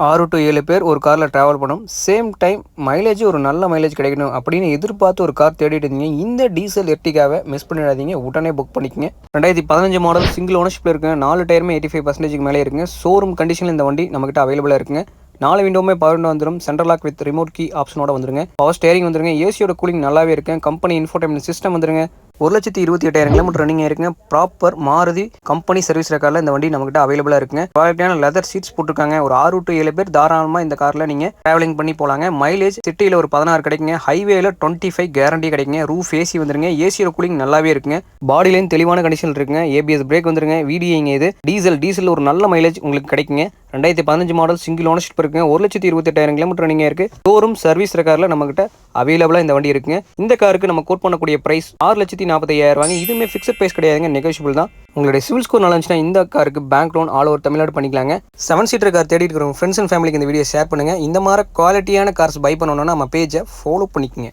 6 to 7 பேர் ஒரு காரில் ட்ராவல் பண்ணும். சேம் டைம் மைலேஜ் ஒரு நல்ல மைலேஜ் கிடைக்கணும் அப்படின்னு எதிர்பார்த்து ஒரு கார் தேடிட்டு இருந்தீங்க. இந்த டீசல் எர்டிகாவை மிஸ் பண்ணிடாதீங்க. உடனே புக் பண்ணிக்கங்க. 2015 மாடல் சிங்கிள் ஓனர்ஷிப்பில் இருக்குங்க. 4 டயருமே 85% மேலே இருக்குங்க. ஷோரூம் கண்டிஷனில் இந்த வண்டி நம்மகிட்ட அவைலபிளாக இருக்குங்க. 4 விண்டோமே பவர் விண்டோ வந்துடும். Central lock with remote key ஆப்ஷனோட வந்துருங்க. பவர் ஸ்டேரிங் வந்துருங்க. ஏசியோட கூலிங் நல்லாவே இருக்கு. கம்பெனி இன்ஃபோடெயின்மென்ட் சிஸ்டம் வந்துருங்க. 1,28,000 கிலோமீட்டர் ரன்னிங் இருக்குங்க. ப்ராப்பர் மாருதி கம்பெனி சர்வீஸ் ரெக்கார்டில் இந்த வண்டி நம்மகிட்ட அவைலபிளாக இருக்குங்க. குவாலிட்டியான லெதர் சீட்ஸ் போட்டிருக்காங்க. ஒரு 6 to 7 பேர் தாராளமாக இந்த காரில் நீங்கள் டிராவலிங் பண்ணி போகலாங்க. மைலேஜ் சிட்டியில் ஒரு 16 கிடைக்குங்க. ஹைவேல 25 கேரண்டி கிடைக்குங்க. ரூஃப் ஏசி வந்துருங்க. ஏசியோட கூலிங் நல்லாவே இருக்குங்க. பாடிலையும் தெளிவான கண்டிஷன் இருக்குங்க. ஏபிஎஸ் பிரேக் வந்துருங்க. VDI இது டீசல் ஒரு நல்ல மைலேஜ் உங்களுக்கு கிடைக்குங்க. 2015 மாடல் சிங்கிள் ஓனர்ஷிப் இருக்குங்க. 1,28,000 கிலோமீட்டர் ரன்னிங் இருக்கு. ஷோரூம் சர்வீஸ் ரெக்கார்டில் நம்மகிட்ட அவைலபிளாக இந்த வண்டி இருக்குங்க. இந்த காருக்கு நம்ம கோட் பண்ணக்கூடிய பிரைஸ் 6,45,000. இதுவுமே ஃபிக்ஸட் பிரைஸ் கிடையாதுங்க. நெகோஷியபிள் தான். உங்களுடைய சிவில் ஸ்கோர் நல்லா இருந்துச்சுன்னா இந்த காருக்கு bank loan all over Tamil Nadu பண்ணிக்கலாங்க. 7 சீட்டர் கார் தேடி இருக்கிறவங்க ஃப்ரெண்ட்ஸ் அண்ட் ஃபேமிலிக்கு இந்த வீடியோ ஷேர் பண்ணுங்க. இந்த மாதிரி குவாலிட்டியான கார்ஸ் பை பண்ணணும்னா நம்ம பேஜை ஃபாலோ பண்ணிக்கங்க.